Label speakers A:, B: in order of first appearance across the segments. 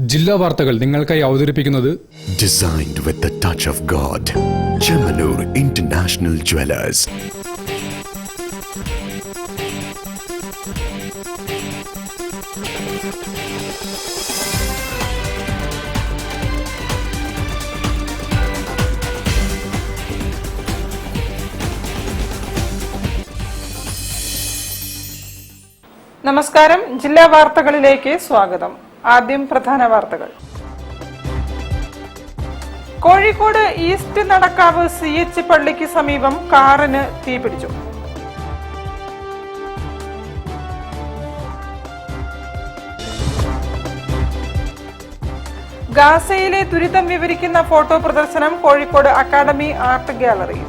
A: ജില്ലാ വാർത്തകൾ നിങ്ങൾക്കായി അവതരിപ്പിക്കുന്നത്
B: Designed with the touch of God. Chemanur International Jewelers.
C: നമസ്കാരം. ജില്ലാ വാർത്തകളിലേക്ക് സ്വാഗതം. ആദ്യം പ്രധാന വാർത്തകൾ. കോഴിക്കോട് ഈസ്റ്റ് നടക്കാവ് CH പള്ളിക്ക് സമീപം കാറിന് തീപിടിച്ചു. ഗാസയിലെ ദുരിതം വിവരിക്കുന്ന ഫോട്ടോ പ്രദർശനം കോഴിക്കോട് അക്കാദമി ആർട്ട് ഗാലറിയിൽ.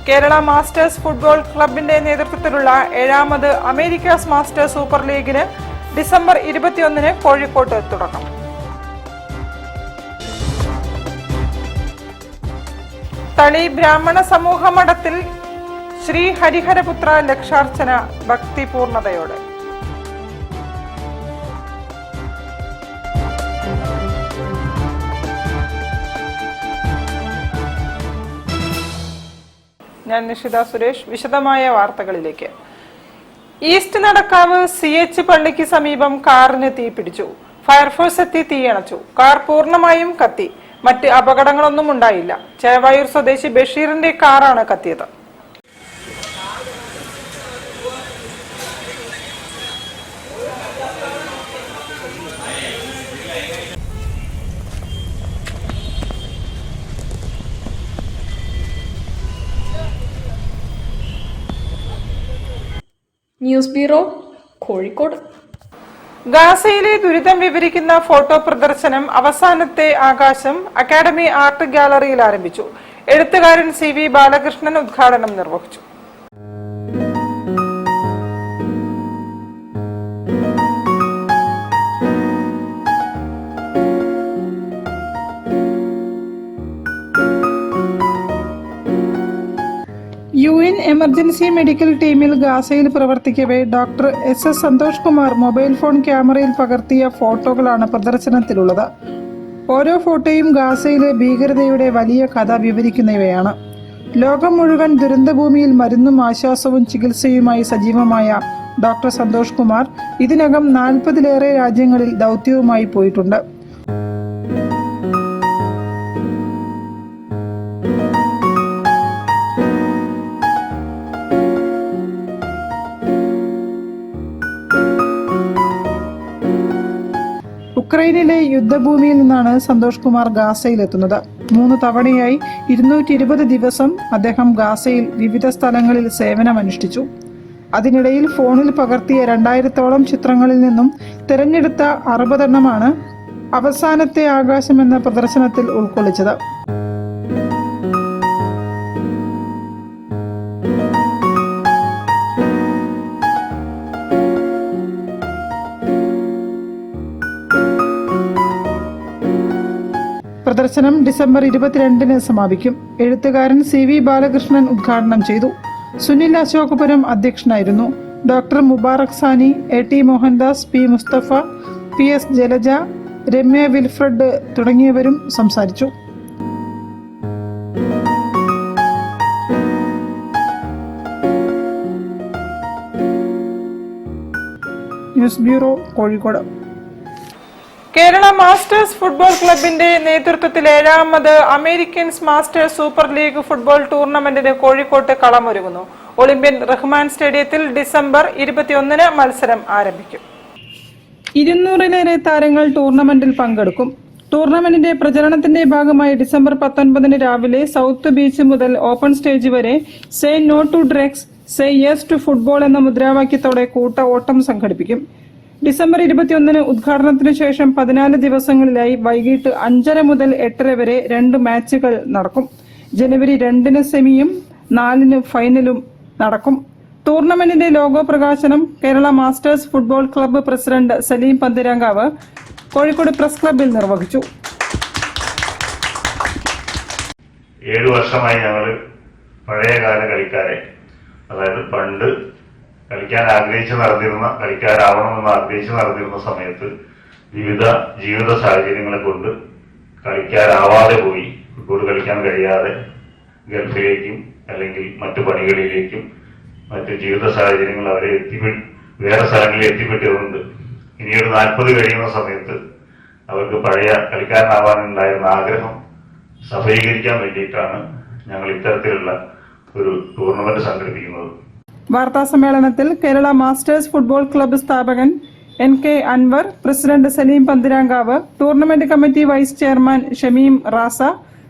C: കേരള മാസ്റ്റേഴ്സ് ഫുട്ബോൾ ക്ലബിന്റെ നേതൃത്വത്തിലുള്ള 7ാമത് അമേരിക്കാസ് മാസ്റ്റേഴ്സ് സൂപ്പർ ലീഗിന് ഡിസംബർ 21-ന് കോഴിക്കോട്ട് തുടക്കം. തളി ബ്രാഹ്മണ സമൂഹ മഠത്തിൽ ശ്രീ ഹരിഹരപുത്ര ലക്ഷാർച്ചന ഭക്തിപൂർണതയോടെ. ഞാൻ നിഷിത സുരേഷ്. വിശദമായ വാർത്തകളിലേക്ക്. ഈസ്റ്റ് നടക്കാവ് CH പള്ളിക്ക് സമീപം കാറിന് തീപിടിച്ചു. ഫയർഫോഴ്സ് എത്തി തീയണച്ചു. കാർ പൂർണ്ണമായും കത്തി. മറ്റ് അപകടങ്ങളൊന്നും ഉണ്ടായില്ല. ചേവായൂർ സ്വദേശി ബഷീറിന്റെ കാറാണ് കത്തിയത്.
D: News bureau, Kozhikode.
C: ഗാസയിലെ ദുരിതം വിവരിക്കുന്ന ഫോട്ടോ പ്രദർശനം അവസാനത്തെ ആകാശം അക്കാദമി ആർട്ട് ഗാലറിയിൽ ആരംഭിച്ചു. എഴുത്തുകാരൻ CV ബാലകൃഷ്ണൻ ഉദ്ഘാടനം നിർവഹിച്ചു. UN എമർജൻസി മെഡിക്കൽ ടീമിൽ ഗാസയിൽ പ്രവർത്തിക്കവേ doctor SS Santhosh Kumar mobile phone ക്യാമറയിൽ പകർത്തിയ ഫോട്ടോകളാണ് പ്രദർശനത്തിലുള്ളത്. ഓരോ ഫോട്ടോയും ഗാസയിലെ ഭീകരതയുടെ വലിയ കഥ വിവരിക്കുന്നവയാണ്. ലോകം മുഴുവൻ ദുരന്തഭൂമിയിൽ മരുന്നും ആശ്വാസവും ചികിത്സയുമായി സജീവമായ ഡോക്ടർ സന്തോഷ് കുമാർ ഇതിനകം 40-ലേറെ രാജ്യങ്ങളിൽ ദൗത്യവുമായി പോയിട്ടുണ്ട്. ഉക്രൈനിലെ യുദ്ധഭൂമിയിൽ നിന്നാണ് സന്തോഷ് കുമാർ ഗാസയിലെത്തുന്നത്. 3 തവണയായി 220 ദിവസം അദ്ദേഹം ഗാസയിൽ വിവിധ സ്ഥലങ്ങളിൽ സേവനമനുഷ്ഠിച്ചു. അതിനിടയിൽ ഫോണിൽ പകർത്തിയ 2000-ഓളം ചിത്രങ്ങളിൽ നിന്നും തിരഞ്ഞെടുത്ത 60 എണ്ണമാണ് അവസാനത്തെ ആകാശം എന്ന പ്രദർശനത്തിൽ ഉൾക്കൊള്ളിച്ചത്. പ്രദർശനം ഡിസംബർ 22-ന് സമാപിക്കും. എഴുത്തുകാരൻ CV ബാലകൃഷ്ണൻ ഉദ്ഘാടനം ചെയ്തു. സുനിൽ അശോകപുരം അധ്യക്ഷനായിരുന്നു. Doctor Mubarak Sani, AT Mohandas, P Musthafa, PS Jalaja, Ramya Wilfred തുടങ്ങിയവരും സംസാരിച്ചു. News bureau, Kozhikode. Kerala masters football ക്ലബിന്റെ നേതൃത്വത്തിൽ 7ാമത് Americans masters super league football ടൂർണമെന്റിന് കോഴിക്കോട്ട് കളമൊരുങ്ങുന്നു. ഒളിമ്പ്യൻ റഹ്മാൻ സ്റ്റേഡിയത്തിൽ ഡിസംബർ 21-ന് മത്സരം ആരംഭിക്കും. 200-ലേറെ താരങ്ങൾ ടൂർണമെന്റിൽ പങ്കെടുക്കും. ടൂർണമെന്റിന്റെ പ്രചരണത്തിന്റെ ഭാഗമായി ഡിസംബർ 19-ന് രാവിലെ സൗത്ത് ബീച്ച് മുതൽ ഓപ്പൺ സ്റ്റേജ് വരെ say no to drugs, say yes to football എന്ന മുദ്രാവാക്യത്തോടെ കൂട്ട ഓട്ടം സംഘടിപ്പിക്കും. ഡിസംബർ 21-ന് ഉദ്ഘാടനത്തിനു ശേഷം 14 ദിവസങ്ങളിലായി വൈകിട്ട് 5:30 മുതൽ 8:30 വരെ 2 മാച്ചുകൾ നടക്കും. ജനുവരി 2-ന് സെമിയും 4-ന് ഫൈനലും നടക്കും. ടൂർണമെന്റിന്റെ ലോഗോ പ്രകാശനം Kerala masters football club president Saleem Panthirankavu Kozhikode press ക്ലബ്ബിൽ നിർവഹിച്ചു.
E: 7 വർഷമായി ഞങ്ങൾ പഴയകാല കളിക്കാരെ അതായത് പണ്ട് കളിക്കാരാവണമെന്ന് ആഗ്രഹിച്ച് നടന്നിരുന്ന സമയത്ത് വിവിധ ജീവിത സാഹചര്യങ്ങളെ കൊണ്ട് കളിക്കാരാവാതെ പോയി, ഫുട്ബോൾ കളിക്കാൻ കഴിയാതെ ഗൾഫിലേക്കും അല്ലെങ്കിൽ മറ്റു പണികളിലേക്കും മറ്റു ജീവിത സാഹചര്യങ്ങൾ അവരെ വേറെ സ്ഥലങ്ങളിൽ എത്തിപ്പെട്ടിരുന്നുണ്ട്. ഇനിയൊരു 40 കഴിയുന്ന സമയത്ത് അവർക്ക് പഴയ കളിക്കാരനാവാനുണ്ടായിരുന്ന ആഗ്രഹം സഫലീകരിക്കാൻ വേണ്ടിയിട്ടാണ് ഞങ്ങൾ ഇത്തരത്തിലുള്ള ഒരു ടൂർണമെന്റ് സംഘടിപ്പിക്കുന്നത്.
C: വാർത്താ സമ്മേളനത്തിൽ കേരള മാസ്റ്റേഴ്സ് ഫുട്ബോൾ ക്ലബ്ബ് സ്ഥാപകൻ NK Anwar, president Saleem Panthirankavu, tournament committee vice chairman Shameem Raza,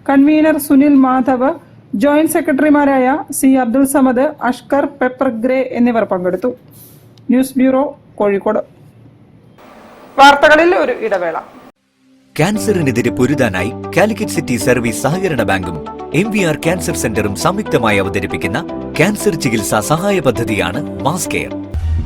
C: convener Sunil Madhav, joint സെക്രട്ടറിമാരായ C Abdul Samad, Ashkar, pepper grey എന്നിവർ പങ്കെടുത്തു. News bureau, Kozhikode. വാർത്തകളിൽ ഒരു ഇടവേള.
F: ക്യാൻസറിനെതിരെ പൊരുതാനായി കാലിക്കറ്റ് സിറ്റി സർവീസ് സഹകരണ ബാങ്കും MVR ക്യാൻസർ സെന്ററും സംയുക്തമായി അവതരിപ്പിക്കുന്ന ക്യാൻസർ ചികിത്സാ സഹായ പദ്ധതിയാണ് mass care.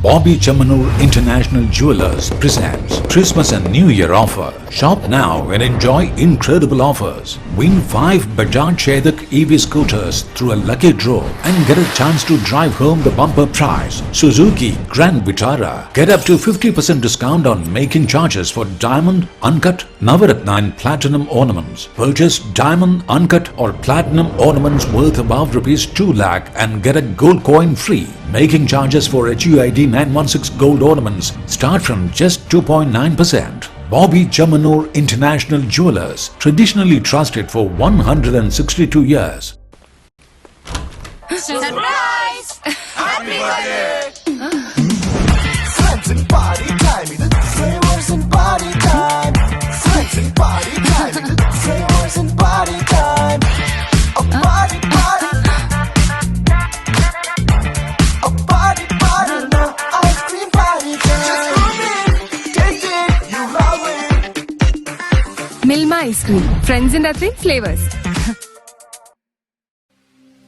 G: Bobby Chamanur International Jewelers presents Christmas and New Year offer. Shop now and enjoy incredible offers. Win 5 Bajaj Chetak EV scooters through a lucky draw and get a chance to drive home the bumper prize. Suzuki Grand Vitara. Get up to 50% discount on making charges for diamond, uncut, Navaratna and platinum ornaments. Purchase diamond, uncut or platinum ornaments worth above ₹2 lakh and get a gold coin free. Making charges for HUID 916 gold ornaments start from just 2.9%. Bobby Chamanur International Jewelers, traditionally trusted for 162 years.
H: Surprise! Happy birthday! Friends and party time, it's flavors and party time. Friends and party time, it's flavors and party time. A party, party. A party, party, now ice cream party time. Just come in, taste it, you love it.
I: Milma ice cream, friends and flavors.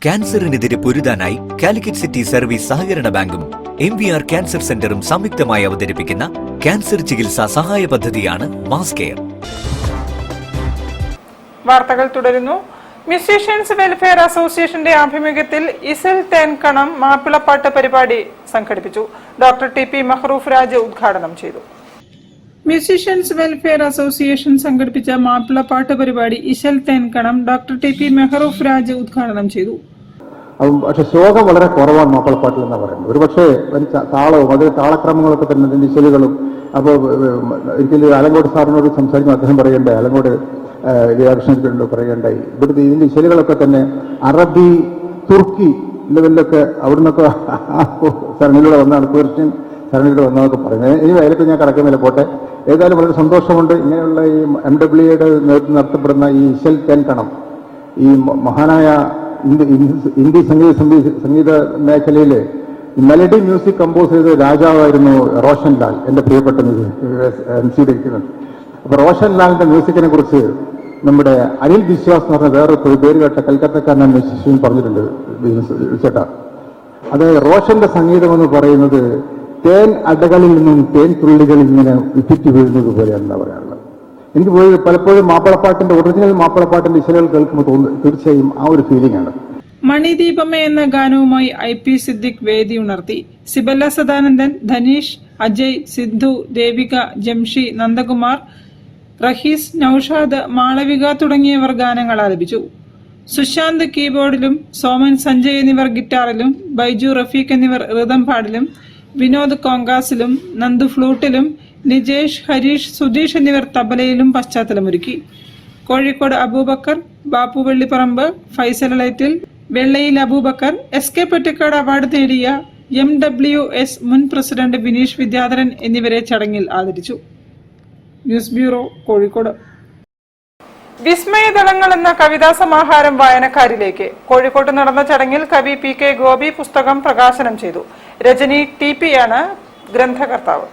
F: ക്യാൻസറിനെതിരെ പൊരുതാനായി Calicut city service സഹകരണ ബാങ്കും MVR cancer സെന്ററും സംയുക്തമായി അവതരിപ്പിക്കുന്ന cancer ചികിത്സാ സഹായ പദ്ധതിയാണ് മാസ് കെയർ.
C: വാർത്തകൾ തുടരുന്നു. മ്യൂസീഷ്യൻസ് വെൽഫെയർ അസോസിയേഷന്റെ ആഭിമുഖ്യത്തിൽ ഇസൽ തേൻകണം മാപ്പിളപ്പാട്ട് പരിപാടി സംഘടിപ്പിച്ചു. ഡോക്ടർ TP മെഹ്റൂഫ് രാജ് ഉദ്ഘാടനം ചെയ്തു. മ്യൂസീഷ്യൻസ് വെൽഫെയർ അസോസിയേഷൻ സംഘടിപ്പിച്ച മാപ്പിളപ്പാട്ട് പരിപാടി ഇശൽ തേൻകണം ഡോക്ടർ TP മെഹ്റൂഫ് രാജ് ഉദ്ഘാടനം ചെയ്തു.
J: പക്ഷെ ശ്ലോകം വളരെ കുറവാണ് മാപ്പിളപ്പാട്ടിൽ എന്ന് പറയുന്നത്. ഒരുപക്ഷെ താളവും അതിൽ താളക്രമങ്ങളൊക്കെ തന്നെ അതിന്റെ ശൈലികളും. അപ്പോൾ ഒരിക്കലും ആലങ്കോട് സാറിനോട് സംസാരിക്കുമ്പോൾ അദ്ദേഹം പറയേണ്ടായി, ആലങ്കോട് റിയാക്ഷനോട് പറയേണ്ടായി, ഇവിടുത്തെ ഇതിന്റെ ശൈലികളൊക്കെ തന്നെ അറബി, തുർക്കി ലെവലിലൊക്കെ അവിടെ നിന്നൊക്കെ സരണിലൂടെ വന്നാണ്, പേർഷ്യൻ സരണിലൂടെ വന്നതൊക്കെ പറയുന്നത്. ഇനി അതിലൊക്കെ ഞാൻ കടക്കുന്നില്ല, പോട്ടെ. ഏതായാലും വളരെ സന്തോഷമുണ്ട്. ഇങ്ങനെയുള്ള ഈ MWAയുടെ നേതൃത്വം നടത്തപ്പെടുന്ന ഈ ഇശൽ തേൻകണം ഈ മഹാനായ ഇന്ത്യ സംഗീത മേഖലയിൽ മെലഡി മ്യൂസിക് കമ്പോസ് ചെയ്ത രാജാവായിരുന്നു റോഷൻ ലാൽ, എന്റെ പ്രിയപ്പെട്ട MC ഇരിക്കുന്നത്. അപ്പൊ റോഷൻ ലാലിന്റെ മ്യൂസിക്കിനെ കുറിച്ച് നമ്മുടെ അനിൽ വിശ്വാസ് എന്ന് പറഞ്ഞ വേറെ പേര് കേട്ട കൽക്കത്തക്കാരൻ മ്യൂസിഷ്യൻ പറഞ്ഞിട്ടുണ്ട് ചേട്ടാ. അത് റോഷന്റെ സംഗീതം എന്ന് പറയുന്നത് തേൻ അടകളിൽ നിന്നും തേൻ തുള്ളികൾ ഇങ്ങനെ വിറ്റിറ്റ് വീഴുന്നത് പോലെയാണെന്നാ പറയാനുള്ളത്. എനിക്ക് പോയി പലപ്പോഴും മാപ്പിളപ്പാട്ടിന്റെ ഒറിജിനൽ മാപ്പിളപ്പാട്ടിന്റെ ഇശലുകൾ കേൾക്കുമ്പോൾ തോന്നുന്നു തീർച്ചയായും ആ ഒരു ഫീലിംഗ് ആണ്.
C: മണിദീപമേ എന്ന ഗാനവുമായി IP സിദ്ദിഖ് വേദി ഉണർത്തി. സിബല്ല സദാനന്ദൻ, ധനീഷ്, അജയ്, സിദ്ധു, ദേവിക, ജംഷി, നന്ദകുമാർ, റഹീസ്, നൌഷാദ്, മാളവിക തുടങ്ങിയവർ ഗാനങ്ങൾ ആലപിച്ചു. സുശാന്ത് കീബോർഡിലും സോമൻ സഞ്ജയ് എന്നിവർ ഗിറ്റാറിലും ബൈജു റഫീഖ് എന്നിവർ റിതം പാടിലും വിനോദ് കോങ്കാസിലും നന്ദു ഫ്ലൂട്ടിലും നിജേഷ്, ഹരീഷ്, സുധീഷ് എന്നിവർ തബലയിലും പശ്ചാത്തലമൊരുക്കി. കോഴിക്കോട് അബൂബക്കർ, ബാപ്പു വെള്ളിപ്പറമ്പ്, ഫൈസൽ ലൈറ്റിൽ, വെള്ളയിൽ അബൂബക്കർ, SK പൊറ്റക്കാട് അവാർഡ് നേടിയ MWS മുൻ പ്രസിഡന്റ് ബിനീഷ് വിദ്യാധരൻ എന്നിവരെ ചടങ്ങിൽ ആദരിച്ചു. News bureau, Kozhikode. വിസ്മയദളങ്ങൾ എന്ന കവിതാ സമാഹാരം വായനക്കാരിലേക്ക്. കോഴിക്കോട്ട് നടന്ന ചടങ്ങിൽ കവി PK ഗോപി പുസ്തകം പ്രകാശനം ചെയ്തു. രജനി TP ആണ് ഗ്രന്ഥകർത്താവ്.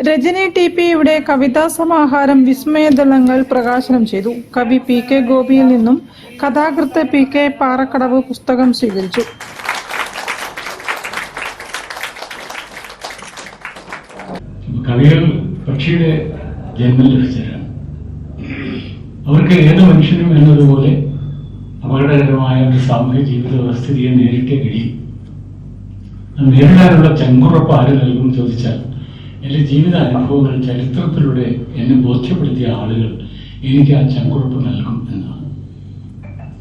C: രജനി TPയുടെ കവിതാ സമാഹാരം വിസ്മയദളങ്ങൾ പ്രകാശനം ചെയ്തു. കവി PK ഗോപിയിൽ നിന്നും കഥാകൃത്ത് PK പാറക്കടവ് പുസ്തകം സ്വീകരിച്ചു.
K: കവികൾ പക്ഷിയുടെ ജന്മം ലഭിച്ചവരാണ്. അവർക്ക് ഏത് മനുഷ്യനും എന്നതുപോലെ അപകടകരമായ ഒരു സാമൂഹ്യ ജീവിത വ്യവസ്ഥിതിയെ നേരിട്ടേ കഴിയും. നേരിടാനുള്ള ചങ്കുറപ്പ് ആര് നൽകും ചോദിച്ചാൽ എൻ്റെ ജീവിത അനുഭവങ്ങൾ ചരിത്രത്തിലൂടെ എന്നെ ബോധ്യപ്പെടുത്തിയ ആളുകൾ എനിക്ക് ആ ചങ്കുറപ്പ് നൽകും എന്നാണ്.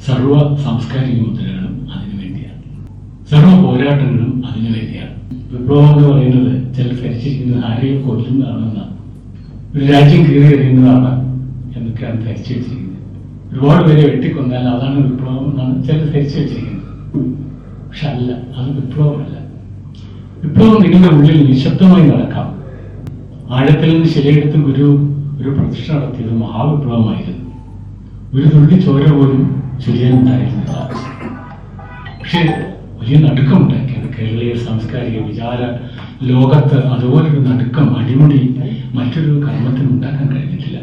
K: സർവ സാംസ്കാരിക മുദ്രകളും അതിനു വേണ്ടിയാണ്, സർവ പോരാട്ടങ്ങളും അതിനു വേണ്ടിയാണ്. വിപ്ലവം എന്ന് പറയുന്നത് ചിലർ ധരിച്ചിരിക്കുന്നത് ആരെയും കൊല്ലുന്നതാണെന്നാണ്, ഒരു രാജ്യം കീറി എറിയുന്നതാണ് എന്നൊക്കെയാണ് ധരിച്ചു വെച്ചിരിക്കുന്നത്. ഒരുപാട് പേരെ വെട്ടിക്കൊന്നാൽ അതാണ് വിപ്ലവം എന്നാണ് ചിലർ ധരിച്ചു വെച്ചിരിക്കുന്നത്. പക്ഷെ അല്ല, അത് വിപ്ലവമല്ല. വിപ്ലവം നിങ്ങളുടെ ഉള്ളിൽ നിശബ്ദമായി നടക്കാം. ആഴത്തിൽ നിന്ന് ശരിയെടുത്ത് ഗുരു ഒരു പ്രതിഷ്ഠ നടത്തിയത് മഹാവിപ്ലവമായിരുന്നു. ഒരു തുള്ളി ചോര പോലും ചൊരിയാനുണ്ടായിരുന്നില്ല. പക്ഷെ വലിയ നടുക്കമുണ്ടാക്കിയത് കേരളീയ സാംസ്കാരിക വിചാര ലോകത്ത് അതുപോലൊരു നടുക്കം, അടിമുടി മറ്റൊരു കർമ്മത്തിന് ഉണ്ടാക്കാൻ കഴിഞ്ഞിട്ടില്ല.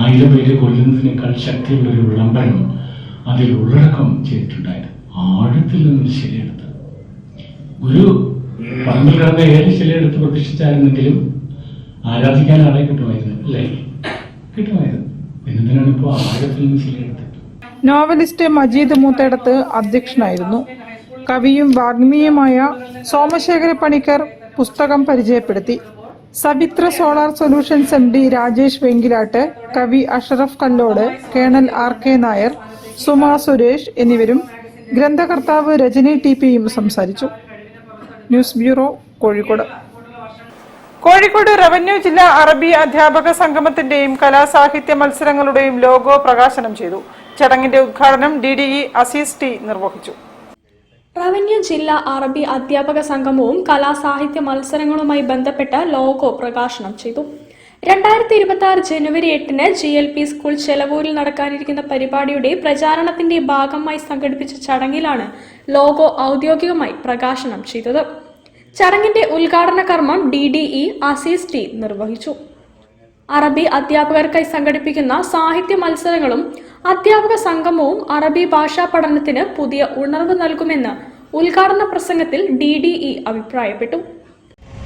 K: 1000 പേരെ കൊല്ലുന്നതിനേക്കാൾ ശക്തിയുള്ളൊരു വിളംബരം അതിൽ ഉള്ളടക്കം ചെയ്തിട്ടുണ്ടായിരുന്നു. ആഴത്തിൽ നിന്ന് ശരിയെടുത്ത് ഗുരു പറമ്പിൽ കിടന്ന ഏത് ശരിയെടുത്ത് പ്രതിഷ്ഠിച്ചായിരുന്നെങ്കിലും ആരാധിക്കാൻ ആളെ കിട്ടുമായിരുന്നു, അല്ലേ? കിട്ടുമായിരുന്നു. എന്തിനാണ് ഇപ്പോൾ ആഴത്തിൽ നിന്ന് ശരിയെടുത്തത്?
C: നോവലിസ്റ്റ് മജീദ് മൂത്തേടത്ത് അധ്യക്ഷനായിരുന്നു. കവിയും വാഗ്മിയുമായ സോമശേഖര പണിക്കർ പുസ്തകം പരിചയപ്പെടുത്തി. Savithra solar solutions MD Rajesh Venkilatt, കവി അഷറഫ് കല്ലോട്, കേണൽ RK നായർ, സുമാ സുരേഷ് എന്നിവരും ഗ്രന്ഥകർത്താവ് രജനി TPയും സംസാരിച്ചു. News bureau, Kozhikode. Kozhikode revenue ജില്ലാ അറബി അധ്യാപക സംഗമത്തിന്റെയും കലാസാഹിത്യ മത്സരങ്ങളുടെയും ലോഗോ പ്രകാശനം ചെയ്തു. ചടങ്ങിന്റെ ഉദ്ഘാടനം DDE അസീസ് T നിർവഹിച്ചു.
D: റവന്യൂ ജില്ലാ അറബി അധ്യാപക സംഗമവും കലാസാഹിത്യ മത്സരങ്ങളുമായി ബന്ധപ്പെട്ട ലോഗോ പ്രകാശനം ചെയ്തു. 2026 ജനുവരി 8-ന് GLP സ്കൂൾ ചെലവൂരിൽ നടക്കാനിരിക്കുന്ന പരിപാടിയുടെ പ്രചാരണത്തിന്റെ ഭാഗമായി സംഘടിപ്പിച്ച ചടങ്ങിലാണ് ലോഗോ ഔദ്യോഗികമായി പ്രകാശനം ചെയ്തത്. ചടങ്ങിന്റെ ഉദ്ഘാടന കർമ്മം DDE അസീസ് T നിർവഹിച്ചു. അറബി അധ്യാപകർക്കായി സംഘടിപ്പിക്കുന്ന സാഹിത്യ മത്സരങ്ങളും അധ്യാപക സംഗമവും അറബി ഭാഷാ പഠനത്തിന് പുതിയ ഉണർവ് നൽകുമെന്ന് ഉദ്ഘാടന പ്രസംഗത്തിൽ DDE അഭിപ്രായപ്പെട്ടു.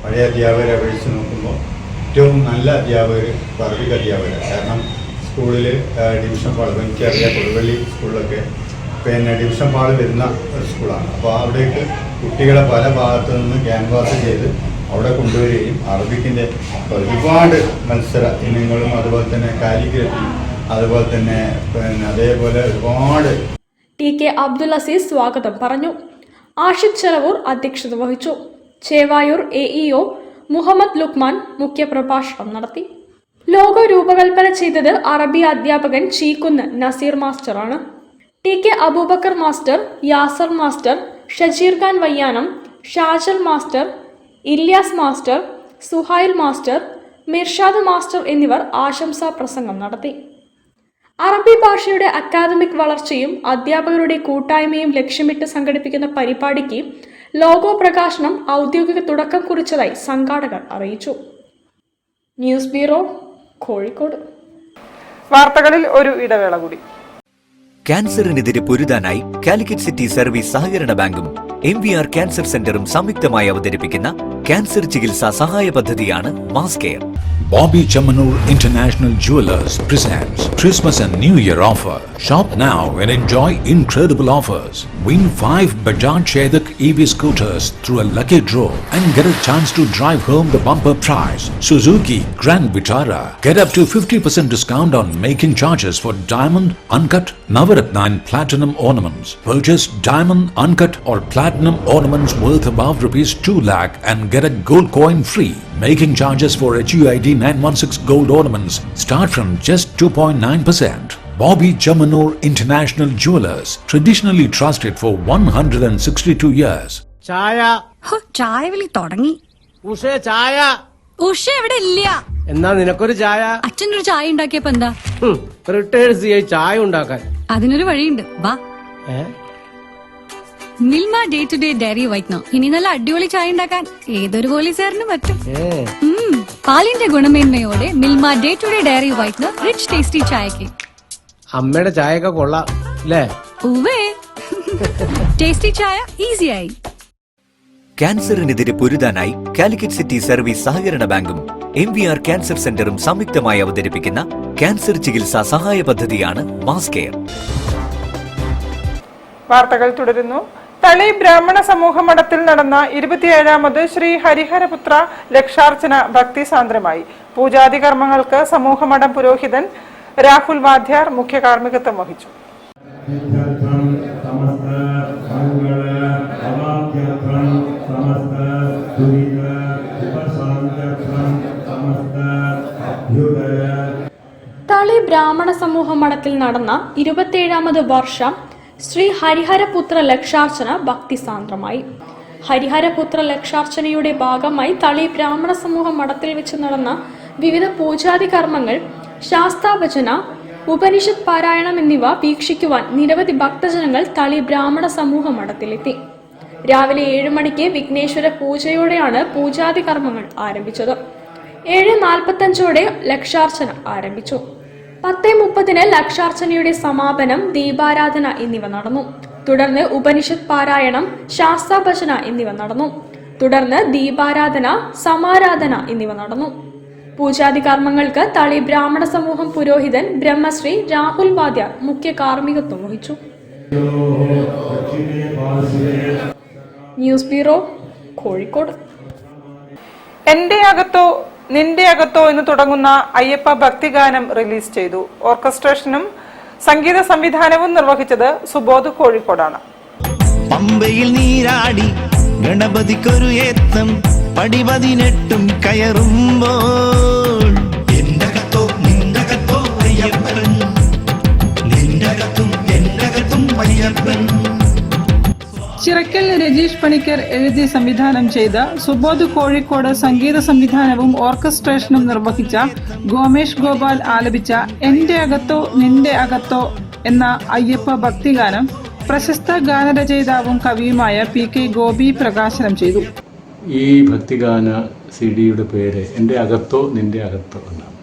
L: പഴയ അധ്യാപകരെ അപേക്ഷിച്ച് നോക്കുമ്പോൾ ഏറ്റവും നല്ല അധ്യാപകർ അറബിക് അധ്യാപകരാണ്. കാരണം സ്കൂളിൽ ഡിവിഷൻ പാട്, എനിക്കറിയാം കൊടുവള്ളി സ്കൂളിലൊക്കെ ഡിവിഷൻ പാട് വരുന്ന ഒരു സ്കൂളാണ്. അപ്പോൾ അവിടേക്ക് കുട്ടികളെ പല ഭാഗത്തു നിന്ന് ക്യാൻവാസ് ചെയ്ത് അവിടെ കൊണ്ടുവരികയും അറബിക്കിൻ്റെ ഒരുപാട് മത്സര ഇനങ്ങളും അതുപോലെ തന്നെ കാലിഗ്രഫി, അതുപോലെ തന്നെ അതേപോലെ ഒരുപാട്.
D: TK അബ്ദുൽ അസീസ് സ്വാഗതം പറഞ്ഞു. ആഷിഖ് ചെലവൂർ അധ്യക്ഷത വഹിച്ചു. ചേവായൂർ AEO മുഹമ്മദ് ലുക്മാൻ മുഖ്യപ്രഭാഷണം നടത്തി. ലോഗോ രൂപകൽപ്പന ചെയ്തത് അറബി അധ്യാപകൻ ചീക്കുന്ന് നസീർ മാസ്റ്ററാണ്. TK Aboobacker master, Yasar master, Shajeer Khan Vayyanam, Shajal master, Ilyas master, Suhail master, Mirshad master എന്നിവർ ആശംസാ പ്രസംഗം നടത്തി. അറബി ഭാഷയുടെ അക്കാദമിക് വളർച്ചയും അധ്യാപകരുടെ കൂട്ടായ്മയും ലക്ഷ്യമിട്ട് സംഘടിപ്പിക്കുന്ന പരിപാടിക്ക് ലോഗോ പ്രകാശനം ഔദ്യോഗിക തുടക്കം കുറിച്ചതായി സംഘാടകർ അറിയിച്ചു. News bureau, Kozhikode.
C: വാർത്തകളിൽ ഒരു ഇടവേള കൂടി.
F: ക്യാൻസറിനെതിരെ പൊരുതാനായി കാലിക്കറ്റ് സിറ്റി സർവീസ് സഹകരണ ബാങ്കും MVR ക്യാൻസർ സെന്ററും സംയുക്തമായി അവതരിപ്പിക്കുന്ന ക്യാൻസർ ചികിത്സാ സഹായ പദ്ധതിയാണ് mass care.
G: Bobby Chamanur International Jewelers presents Christmas and New Year offer. Shop now and enjoy incredible offers. Win 5 Bajaj Chetak EV scooters through a lucky draw and get a chance to drive home the bumper prize, Suzuki Grand Vitara. Get up to 50% discount on making charges for diamond, uncut, Navaratna and platinum ornaments. Purchase diamond, uncut or platinum ornaments worth above ₹2 lakh and get a gold coin free. Making charges for HUID 916 gold ornaments start from just 2.9%. Bobby Chamanur International Jewelers, traditionally trusted for 162 years.
M: ചായ
I: ചായ വിളി തുടങ്ങി.
M: ഉഷേ ചായ.
I: ഉഷ ഇവിടെ ഇല്ല.
M: എന്നാ നിനക്കൊരു ചായ.
I: അച്ഛനൊരു ചായ ഉണ്ടാക്കിയപ്പോ എന്താ?
M: റിട്ടയർഡ് CI ചായ ഉണ്ടാക്കാൻ.
I: അതിനൊരു വഴിയുണ്ട്, വാ. Milma day to day dairy whitener. ഇനി നല്ല അടിപൊളി ചായ ഉണ്ടാക്കാൻ ഏതൊരു പോലീസുകാരനും പറ്റും. പാലിന്റെ ഗുണമേന്മയോടെ Milma day to day dairy whitener rich tasty ചായക്ക്.
M: അമ്മയുടെ ചായയൊക്കെ കൊള്ളാം അല്ലേ?
I: ഉവ്വേ, ടേസ്റ്റി ചായ ഈസിയായി.
F: ക്യാൻസറിനെതിരെ പൊരുതാനായി കാലിക്കറ്റ് സിറ്റി സർവീസ് സഹകരണ ബാങ്കും MVR ക്യാൻസർ സെന്ററും സംയുക്തമായി അവതരിപ്പിക്കുന്ന ക്യാൻസർ ചികിത്സാ സഹായ പദ്ധതിയാണ് മാസ് കെയർ.
C: വാർത്തകൾ തുടരുന്നു. തളി ബ്രാഹ്മണ സമൂഹ മഠത്തിൽ നടന്ന 27ാമത് ശ്രീ ഹരിഹരപുത്ര ലക്ഷാർച്ചന ഭക്തിസാന്ദ്രമായി. പൂജാതി കർമ്മങ്ങൾക്ക് സമൂഹമഠം പുരോഹിതൻ രാഹുൽ വാദ്യാർ മുഖ്യ കാർമ്മികത്വം വഹിച്ചു.
D: തളി ബ്രാഹ്മണ സമൂഹ മഠത്തിൽ നടന്ന 27ാമത് വർഷം ശ്രീ ഹരിഹരപുത്ര ലക്ഷാർച്ചന ഭക്തിസാന്ദ്രമായി. ഹരിഹരപുത്ര ലക്ഷാർച്ചനയുടെ ഭാഗമായി തളി ബ്രാഹ്മണ സമൂഹ മഠത്തിൽ വെച്ച് നടന്ന വിവിധ പൂജാതി കർമ്മങ്ങൾ, ശാസ്താവചന, ഉപനിഷത്ത് പാരായണം എന്നിവ വീക്ഷിക്കുവാൻ നിരവധി ഭക്തജനങ്ങൾ തളി ബ്രാഹ്മണ സമൂഹ മഠത്തിലെത്തി. രാവിലെ 7 മണിക്ക് വിഘ്നേശ്വര പൂജയോടെയാണ് പൂജാതി കർമ്മങ്ങൾ ആരംഭിച്ചത്. 7:45 ലക്ഷാർച്ചന ആരംഭിച്ചു. 10:30 ലക്ഷാർച്ചനയുടെ സമാപനം, ദീപാരാധന എന്നിവ നടന്നു. തുടർന്ന് ഉപനിഷത്ത് പാരായണം, ശാസ്താഭജന എന്നിവ നടന്നു. തുടർന്ന് ദീപാരാധന, സമാരാധന എന്നിവ നടന്നു. പൂജാതി കർമ്മങ്ങൾക്ക് തളി ബ്രാഹ്മണ സമൂഹം പുരോഹിതൻ ബ്രഹ്മശ്രീ രാഹുൽ വാദ്യാർ മുഖ്യ കാർമ്മികത്വം വഹിച്ചു. News bureau, Kozhikode.
C: എന്റെ അകത്തോ നിന്റെ അകത്തോ എന്ന് തുടങ്ങുന്ന അയ്യപ്പ ഭക്തിഗാനം റിലീസ് ചെയ്തു. ഓർക്കസ്ട്രേഷനും സംഗീത സംവിധാനവും നിർവഹിച്ചത് സുബോധ് കോഴിക്കോടാണ്.
H: പമ്പയിൽ നീരാടി ഗണപതിക്കൊരു ഏത്തം പടി 18 കയറുമ്പോൾ എന്റെ അകത്തോ നിന്റെ അകത്തോ അയ്യപ്പൻ, നിന്റെ അകത്തും എന്റെ അകത്തും അയ്യപ്പൻ.
C: ചിറക്കൽ രജീഷ് പണിക്കർ എഴുതി സംവിധാനം ചെയ്ത സുബോധ് കോഴിക്കോട് സംഗീത സംവിധാനവും ഓർക്കസ്ട്രേഷനും നിർവഹിച്ച ഗോമേഷ് ഗോപാൽ ആലപിച്ച എന്റെ അകത്തോ നിന്റെ അകത്തോ എന്ന അയ്യപ്പ ഭക്തിഗാനം പ്രശസ്ത ഗാനരചയിതാവും കവിയുമായ PK ഗോപി പ്രകാശനം ചെയ്തു.
K: ഈ ഭക്തിഗാന CD-യുടെ പേര് എൻ്റെ അകത്തോ നിൻ്റെ അകത്തോ എന്നാണ്.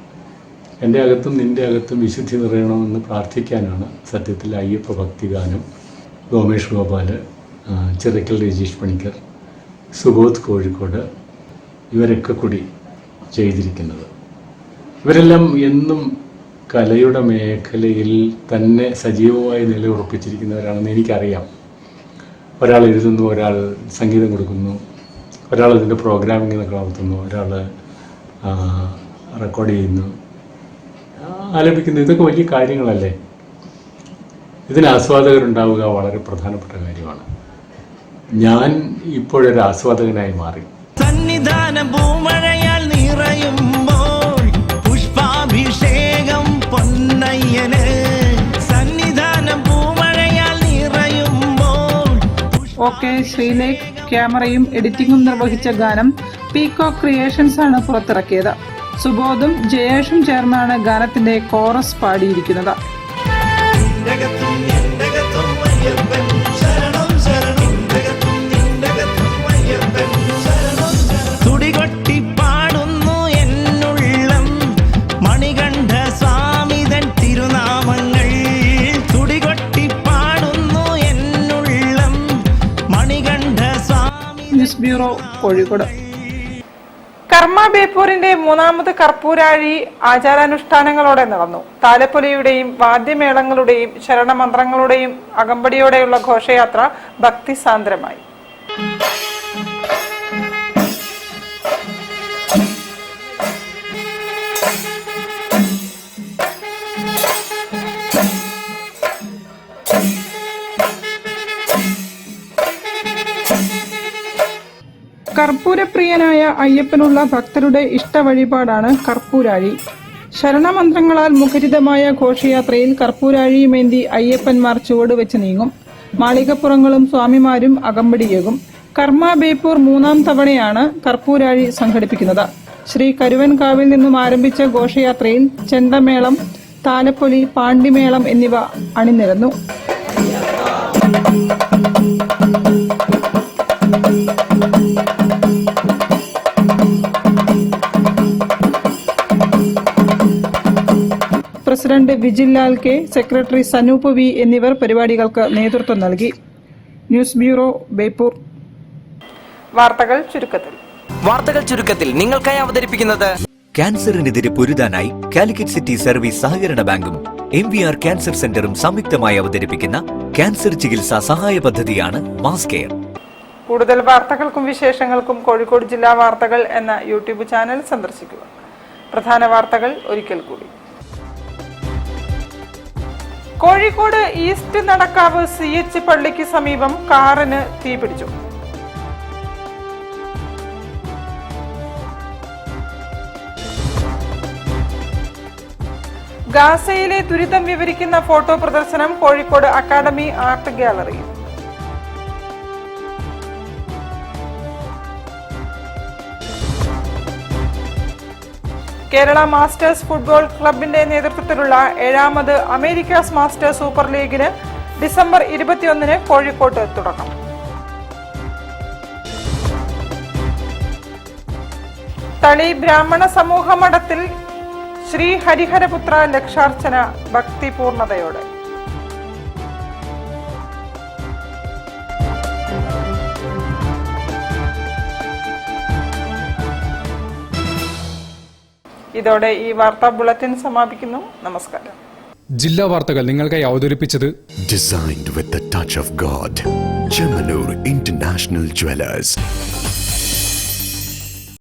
K: എൻ്റെ അകത്തും നിൻ്റെ അകത്തും വിശുദ്ധി നിറയണമെന്ന് പ്രാർത്ഥിക്കാനാണ് സത്യത്തിൽ അയ്യപ്പ ഭക്തിഗാനം ഗോമേഷ് ഗോപാൽ, ചിറക്കൽ രജീഷ് പണിക്കർ, സുബോധ് കോഴിക്കോട് ഇവരൊക്കെ കൂടി ചെയ്തിരിക്കുന്നത്. ഇവരെല്ലാം എന്നും കലയുടെ മേഖലയിൽ തന്നെ സജീവമായി നിലയുറപ്പിച്ചിരിക്കുന്നവരാണെന്ന് എനിക്കറിയാം. ഒരാൾ എഴുതുന്നു, ഒരാൾ സംഗീതം കൊടുക്കുന്നു, ഒരാൾ അതിൻ്റെ പ്രോഗ്രാമിംഗ് നടത്തുന്നു, ഒരാൾ റെക്കോർഡ് ചെയ്യുന്നു, ആലപിക്കുന്നു. ഇതൊക്കെ വലിയ കാര്യങ്ങളല്ലേ? ഇതിന് ആസ്വാദകരുണ്ടാവുക വളരെ പ്രധാനപ്പെട്ട കാര്യമാണ്. ഞാൻ ഇപ്പോഴൊരു ആസ്വാദകനായി മാറി.
H: സന്നിധാനം പൂമഴയാൽ നിറയുമ്പോൾ പുഷ്പാഭിഷേകം പൊന്നയ്യന്, സന്നിധാനം പൂമഴയാൽ നിറയുമ്പോൾ.
C: OK ശ്രീലേഖ് ക്യാമറയും എഡിറ്റിംഗും നിർവഹിച്ച ഗാനം പീകോക്ക് ക്രിയേഷൻസ് ആണ് പുറത്തിറക്കിയത്. സുബോധും ജയേഷും ചേർന്നാണ് ഗാനത്തിന്റെ കോറസ് പാടിയിരിക്കുന്നത്.
H: തുടികൊട്ടി പാടുന്നു എന്നുള്ളം മണികണ്ഠ സ്വാമിതൻ തിരുനാമങ്ങൾ, തുടികൊട്ടി പാടുന്നു എന്നുള്ളം മണികണ്ഠ സ്വാമി.
C: News bureau, Kozhikode. കർമ്മ ബേപ്പൂരിന്റെ 3ാമത് കർപ്പൂരാഴി ആചാരാനുഷ്ഠാനങ്ങളോടെ നടന്നു. താലപ്പൊലിയുടെയും വാദ്യമേളങ്ങളുടെയും ശരണമന്ത്രങ്ങളുടെയും അകമ്പടിയോടെയുള്ള ഘോഷയാത്ര ഭക്തിസാന്ദ്രമായി. കർപ്പൂരപ്രിയനായ അയ്യപ്പനുള്ള ഭക്തരുടെ ഇഷ്ടവഴിപാടാണ് കർപ്പൂരാഴി. ശരണമന്ത്രങ്ങളാൽ മുഖരിതമായ ഘോഷയാത്രയിൽ കർപ്പൂരാഴിയുമേന്തി അയ്യപ്പന്മാർ ചുവടുവെച്ച് നീങ്ങും. മാളികപ്പുറങ്ങളും സ്വാമിമാരും അകമ്പടിയേകും. കർമ്മ ബേപ്പൂർ 3ാം തവണയാണ് കർപ്പൂരാഴി സംഘടിപ്പിക്കുന്നത്. ശ്രീ കരുവൻകാവിൽ നിന്നും ആരംഭിച്ച ഘോഷയാത്രയിൽ ചെണ്ടമേളം, താലപ്പൊലി, പാണ്ടിമേളം എന്നിവ അണിനിരന്നു. President Vijinlal K, secretary Sanoop V എന്നിവർ പരിപാടികൾക്ക് നേതൃത്വം നൽകി. News bureau, Beypore. വാർത്തകൾ ചുരുക്കത്തിൽ
N: നിങ്ങൾക്കായി അവതരിപ്പിക്കുന്നത്
F: ക്യാൻസറിനെതിരെ പൊരുതാനായി കാലിക്കറ്റ് സിറ്റി സർവീസ് സഹകരണ ബാങ്കും MVR ക്യാൻസർ സെന്ററും സംയുക്തമായി അവതരിപ്പിക്കുന്ന ക്യാൻസർ ചികിത്സാ സഹായ പദ്ധതിയാണ് മാസ് കെയർ.
C: കൂടുതൽ വാർത്തകൾക്കും വിശേഷങ്ങൾക്കും കോഴിക്കോട് ജില്ലാ വാർത്തകൾ എന്ന യൂട്യൂബ് ചാനൽ സന്ദർശിക്കുക. പ്രധാന വാർത്തകൾ ഒരിക്കൽ കൂടി. കോഴിക്കോട് ഈസ്റ്റ് നടക്കാവ് CH പള്ളിക്ക് സമീപം കാറിന് തീപിടിച്ചു. ഗാസയിലെ ദുരിതം വിവരിക്കുന്ന ഫോട്ടോ പ്രദർശനം കോഴിക്കോട് അക്കാദമി ആർട്ട് ഗാലറിയിൽ. കേരള മാസ്റ്റേഴ്സ് ഫുട്ബോൾ ക്ലബിന്റെ നേതൃത്വത്തിലുള്ള 7ാമത് അമേരിക്കാസ് മാസ്റ്റേഴ്സ് സൂപ്പർ ലീഗിന് ഡിസംബർ 21 കോഴിക്കോട്ട് തുടക്കം. തളി ബ്രാഹ്മണ സമൂഹ മഠത്തിൽ ശ്രീ ഹരിഹരപുത്ര ലക്ഷാർച്ചന ഭക്തിപൂർണതയോടെ. ഇതോടെ ഈ വാർത്താ ബുള്ളറ്റിൻ സമാപിക്കുന്നു. നമസ്കാരം.
A: ജില്ലാ വാർത്തകൾ നിങ്ങൾക്കായി അവതരിപ്പിച്ചത്
B: Designed with the touch of God. Chemanur International Jewelers.